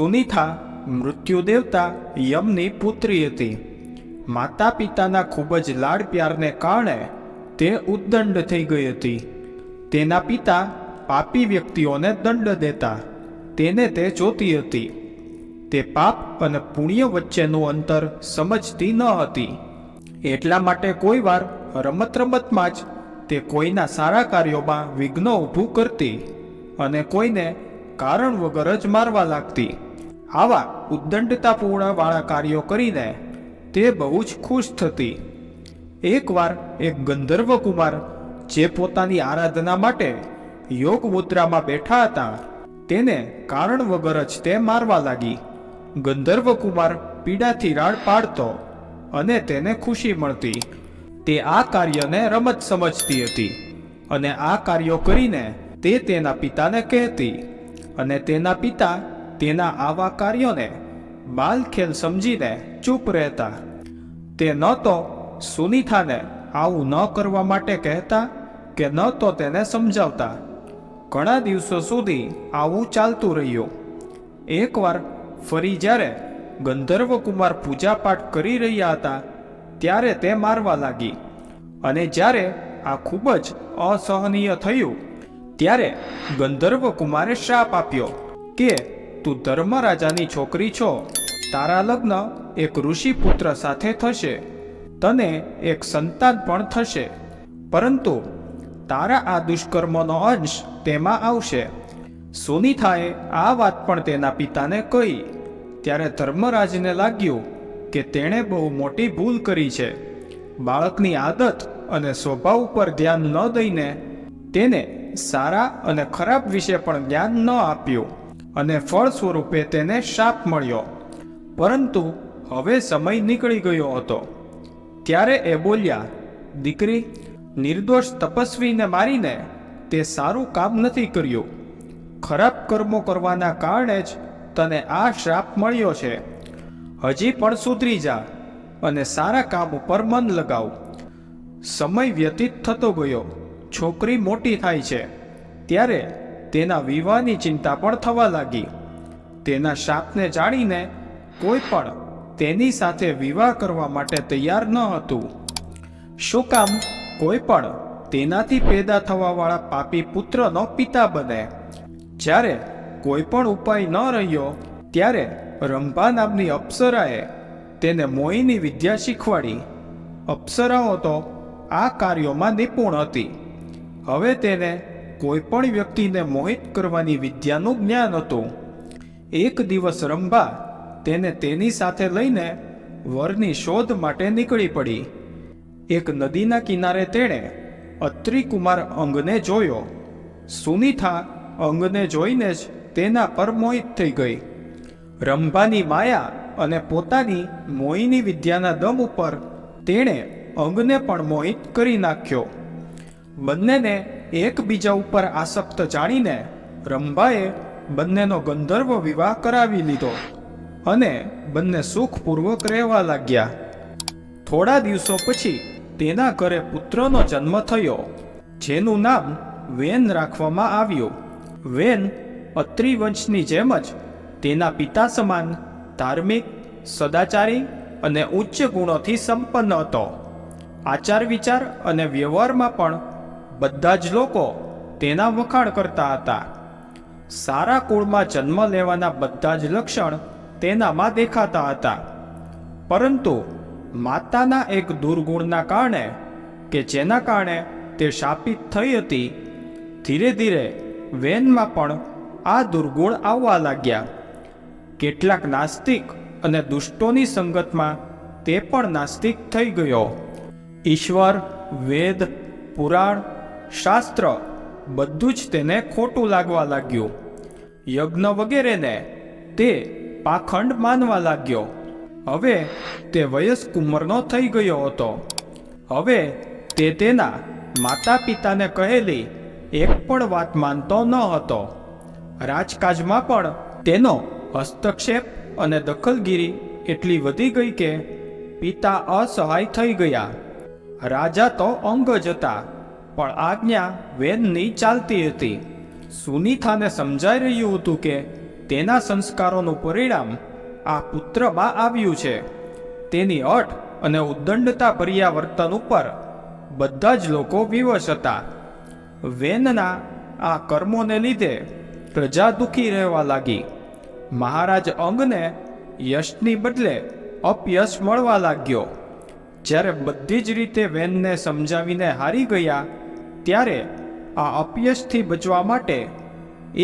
સુનિથા મૃત્યુ દેવતા યમની પુત્રી હતી. માતા પિતાના ખૂબ જ લાડ પ્યારને કારણે તે ઉદ્દંડ થઈ ગઈ હતી. તેના પિતા પાપી વ્યક્તિઓને દંડ દેતા, તેને તે જોતી હતી. તે પાપ અને પુણ્ય વચ્ચેનું અંતર સમજતી ન હતી. એટલા માટે કોઈ વાર રમત રમતમાં જ તે કોઈના સારા કાર્યોમાં વિઘ્ન ઊભું કરતી અને કોઈને કારણ વગર જ મારવા લાગતી. આવા ઉદ્દંડતાપૂર્ણ વાળા કાર્યો કરીને તે બહુ જ ખુશ થતી. એકવાર એક ગંધર્વ કુમાર જે પોતાની આરાધના માટે યોગ મુદ્રામાં બેઠા હતા, તેને કારણ વગર જ તે મારવા લાગી. ગંધર્વ કુમાર પીડાથી રાડ પાડતો અને તેને ખુશી મળતી. તે આ કાર્યને રમત સમજતી હતી અને આ કાર્યો કરીને તે તેના પિતાને કહેતી અને તેના પિતા તેના આવા કાર્યોને બાલખેલ સમજીને ચૂપ રહેતા. તે ન તો સુનિથાને આવું ન કરવા માટે કહેતા કે ન તો તેને સમજાવતા. ઘણા દિવસો સુધી આવું ચાલતું રહ્યું. એકવાર ફરી જ્યારે ગંધર્વ કુમાર પૂજાપાઠ કરી રહ્યા હતા ત્યારે તે મારવા લાગી અને જ્યારે આ ખૂબ જ અસહનીય થયું ત્યારે ગંધર્વ કુમારે શાપ આપ્યો કે તું ધર્મરાજાની છોકરી છો, તારા લગ્ન એક ઋષિપુત્ર સાથે થશે, તને એક સંતાન પણ થશે, પરંતુ તારા આ દુષ્કર્મનો અંશ તેમાં આવશે. સુનિથાએ આ વાત પણ તેના પિતાને કહી ત્યારે ધર્મરાજને લાગ્યું કે તેણે બહુ મોટી ભૂલ કરી છે. બાળકની આદત અને સ્વભાવ ઉપર ધ્યાન ન દઈને તેને સારા અને ખરાબ વિશે પણ જ્ઞાન ન આપ્યું અને ફળ સ્વરૂપે તેને શાપ મળ્યો. પરંતુ હવે સમય નીકળી ગયો હતો. ત્યારે એ બોલ્યા, દીકરી, નિર્દોષ તપસ્વીને મારીને તે સારું કામ નથી કર્યું. ખરાબ કર્મો કરવાના કારણે જ તને આ શ્રાપ મળ્યો છે. હજી પણ સુધરી જા અને સારા કામ ઉપર મન લગાવ. સમય વ્યતીત થતો ગયો. છોકરી મોટી થાય છે ત્યારે તેના વિવાહની ચિંતા પણ થવા લાગી. તેના શાપને જાણીને કોઈ પણ તેની સાથે વિવાહ કરવા માટે તૈયાર ન હતું. શું કામ કોઈ પણ તેનાથી પેદા થવાવાળા પાપી પુત્રનો પિતા બને? જ્યારે કોઈ પણ ઉપાય ન રહ્યો ત્યારે રંભા નામની અપ્સરાએ તેને મોહિની વિદ્યા શીખવાડી. અપ્સરાઓ તો આ કાર્યોમાં નિપુણ હતી. હવે તેને કોઈ પણ વ્યક્તિને મોહિત કરવાની વિદ્યાનું જ્ઞાન હતું. એક દિવસ રંભા તેને તેની સાથે લઈને વરની શોધ માટે નીકળી પડી. એક નદીના કિનારે તેણે અત્રિ કુમાર અંગને જોયો. સુનિથા અંગને જોઈને જ તેના પર મોહિત થઈ ગઈ. રંભાની માયા અને પોતાની મોહિની વિદ્યાના દમ ઉપર તેણે અંગને પણ મોહિત કરી નાખ્યો. બંનેને એકબીજા ઉપર આસક્ત જાણીને રંભાએ બંનેનો ગંધર્વ વિવાહ કરાવી લીધો અને બંને સુખપૂર્વક રહેવા લાગ્યા. થોડા દિવસો પછી તેના ઘરે પુત્રનો જન્મ થયો, જેનું નામ વેન રાખવામાં આવ્યું. વેન અત્રિ વંશની જેમ જ તેના પિતા સમાન ધાર્મિક, સદાચારી અને ઉચ્ચ ગુણોથી સંપન્ન હતો. આચાર વિચાર અને વ્યવહારમાં પણ બધા જ લોકો તેના વખાણ કરતા હતા. સારા કુળમાં જન્મ લેવાના બધા જ લક્ષણ તેનામાં દેખાતા હતા. પરંતુ માતાના એક દુર્ગુણના કારણે કે જેના કારણે તે શાપિત થઈ હતી, ધીરે ધીરે વેનમાં પણ આ દુર્ગુણ આવવા લાગ્યા. કેટલાક નાસ્તિક અને દુષ્ટોની સંગતમાં તે પણ નાસ્તિક થઈ ગયો. ઈશ્વર, વેદ, પુરાણ, શાસ્ત્ર બધું જ તેને ખોટું લાગવા લાગ્યું. યજ્ઞ વગેરેને તે પાખંડ માનવા લાગ્યો. હવે તે વયસ્ક ઉંમરનો થઈ ગયો હતો. હવે તે તેના માતા પિતાને કહેલી એક પણ વાત માનતો ન હતો. રાજકાજમાં પણ તેનો હસ્તક્ષેપ અને દખલગીરી એટલી વધી ગઈ કે પિતા અસહાય થઈ ગયા. રાજા તો અંગ જ હતા, પણ આજ્ઞા વેનની ચાલતી હતી. સુનિથાને સમજાઈ રહ્યું હતું કે તેના સંસ્કારોનું પરિણામ આ પુત્રમાં આવ્યું છે. તેની અઠ અને ઉદ્દંડતા ભર્યા વર્તન ઉપર બધા જ લોકો વિવશ હતા. વેનના આ કર્મોને લીધે પ્રજા દુઃખી રહેવા લાગી. મહારાજ અંગને યશની બદલે અપયશ મળવા લાગ્યો. જ્યારે બધી જ રીતે વેનને સમજાવીને હારી ગયા, ત્યારે આ અપયશથી બચવા માટે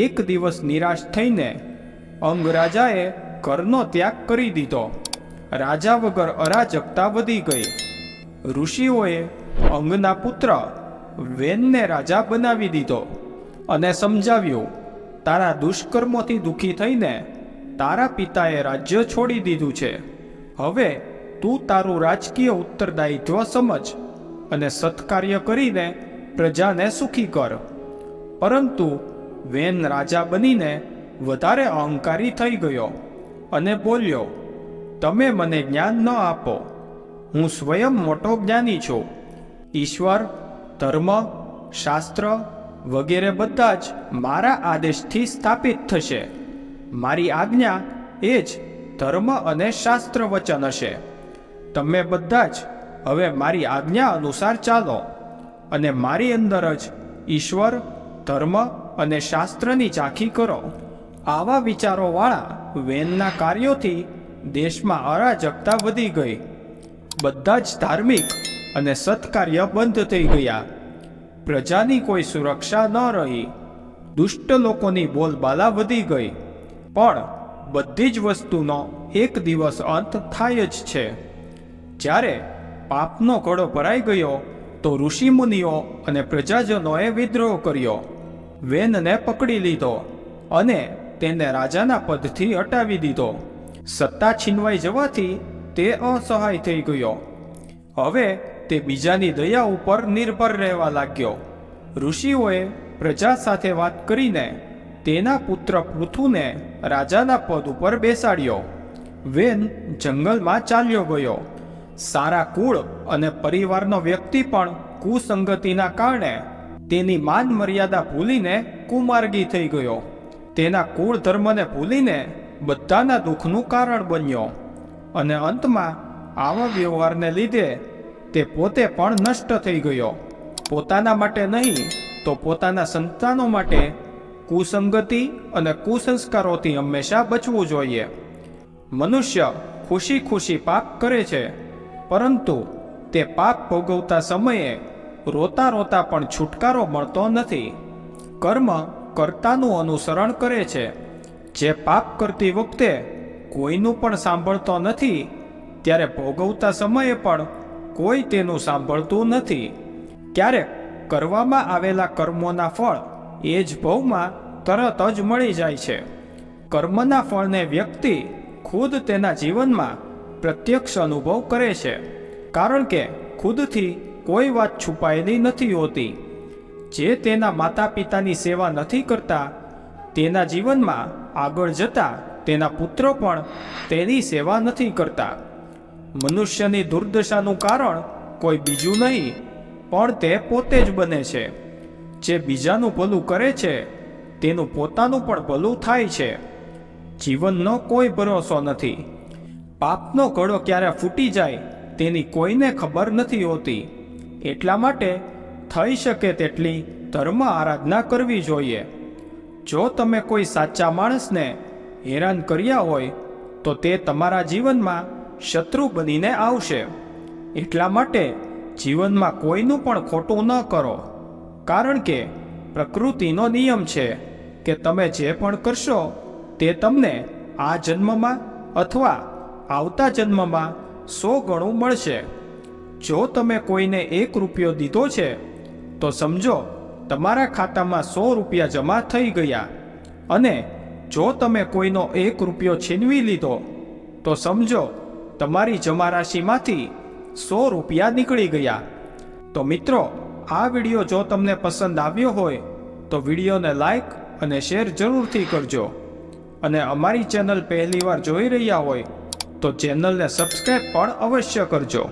એક દિવસ નિરાશ થઈને અંગ રાજાએ ઘરનો ત્યાગ કરી દીધો. રાજા વગર અરાજકતા વધી ગઈ. ઋષિઓએ અંગના પુત્ર વેનને રાજા બનાવી દીધો અને સમજાવ્યું, તારા દુષ્કર્મોથી દુઃખી થઈને તારા પિતાએ રાજ્ય છોડી દીધું છે. હવે તું તારું રાજકીય ઉત્તરદાયિત્વ સમજ અને સત્કાર્ય કરીને પ્રજાને સુખી કર. પરંતુ વેન રાજા બનીને વધારે અહંકારી થઈ ગયો અને બોલ્યો, તમે મને જ્ઞાન ન આપો. હું સ્વયં મોટો જ્ઞાની છું. ઈશ્વર, ધર્મ, શાસ્ત્ર વગેરે બધા જ મારા આદેશથી સ્થાપિત થશે. મારી આજ્ઞા એ જ ધર્મ અને શાસ્ત્ર વચન હશે. તમે બધા જ હવે મારી આજ્ઞા અનુસાર ચાલો અને મારી અંદર જ ઈશ્વર, ધર્મ અને શાસ્ત્રની ઝાંખી કરો. આવા વિચારોવાળા વેનના કાર્યોથી દેશમાં અરાજકતા વધી ગઈ. બધા જ ધાર્મિક અને સત્કાર્ય બંધ થઈ ગયા. પ્રજાની કોઈ સુરક્ષા ન રહી. દુષ્ટ લોકોની બોલબાલા વધી ગઈ. પણ બધી જ વસ્તુનો એક દિવસ અંત થાય જ છે. જ્યારે પાપનો ઘડો ભરાઈ ગયો તો ઋષિમુનિઓ અને પ્રજાજનોએ વિદ્રોહ કર્યો. વેનને પકડી લીધો અને તેને રાજાના પદથી હટાવી દીધો. સત્તા છીનવાઈ જવાથી તે અસહાય થઈ ગયો. હવે તે બીજાની દયા ઉપર નિર્ભર રહેવા લાગ્યો. ઋષિઓએ પ્રજા સાથે વાત કરીને તેના પુત્ર પૃથુને રાજાના પદ ઉપર બેસાડ્યો. વેન જંગલમાં ચાલ્યો ગયો. સારા કુળ અને પરિવારનો વ્યક્તિ પણ કુસંગતિના કારણે તેની માન મર્યાદા ભૂલીને કુમાર્ગી થઈ ગયો. તેના કુળ ધર્મને ભૂલીને બધાના દુઃખનું કારણ બન્યો અને અંતમાં આવા વ્યવહારને લીધે તે પોતે પણ નષ્ટ થઈ ગયો. પોતાના માટે નહીં તો પોતાના સંતાનો માટે કુસંગતિ અને કુસંસ્કારોથી હંમેશા બચવું જોઈએ. મનુષ્ય ખુશી ખુશી પાપ કરે છે, પરંતુ તે પાપ ભોગવતા સમયે રોતા રોતા પણ છુટકારો મળતો નથી. કર્મ કર્તાનું અનુસરણ કરે છે. જે પાપ કરતી વખતે કોઈનું પણ સાંભળતો નથી, ત્યારે ભોગવતા સમયે પણ કોઈ તેનું સાંભળતું નથી. ક્યારેક કરવામાં આવેલા કર્મોના ફળ એ જ ભવમાં તરત જ મળી જાય છે. કર્મના ફળને વ્યક્તિ ખુદ તેના જીવનમાં પ્રત્યક્ષ અનુભવ કરે છે, કારણ કે ખુદથી કોઈ વાત છુપાયેલી નથી હોતી. જે તેના માતા પિતાની સેવા નથી કરતા, તેના જીવનમાં આગળ જતા તેના પુત્રો પણ તેની સેવા નથી કરતા. મનુષ્યની દુર્દશાનું કારણ કોઈ બીજું નહીં, પણ તે પોતે જ બને છે. જે બીજાનું ભલું કરે છે તેનું પોતાનું પણ ભલું થાય છે. જીવનનો કોઈ ભરોસો નથી. પાપનો ઘડો ક્યારે ફૂટી જાય તેની કોઈને ખબર નથી હોતી. એટલા માટે થઈ શકે તેટલી ધર્મ આરાધના કરવી જોઈએ. જો તમે કોઈ સાચા માણસને હેરાન કર્યા હોય તો તે તમારા જીવનમાં શત્રુ બનીને આવશે. એટલા માટે જીવનમાં કોઈનું પણ ખોટું ન કરો, કારણ કે પ્રકૃતિનો નિયમ છે કે તમે જે પણ કરશો તે તમને આ જન્મમાં અથવા આવતા જન્મમાં 100 ગણું મળશે. જો તમે કોઈને 1 રૂપિયો દીધો છે તો સમજો તમારા ખાતામાં 100 રૂપિયા જમા થઈ ગયા, અને જો તમે કોઈનો 1 રૂપિયો છીનવી લીધો તો સમજો તમારી જમા રાશિમાંથી 100 રૂપિયા નીકળી ગયા. તો મિત્રો, આ વિડીયો જો તમને પસંદ આવ્યો હોય તો વિડીયોને લાઈક અને શેર જરૂરથી કરજો, અને અમારી ચેનલ પહેલીવાર જોઈ રહ્યા હોય તો ચેનલને સબસ્ક્રાઈબ પણ અવશ્ય કરજો.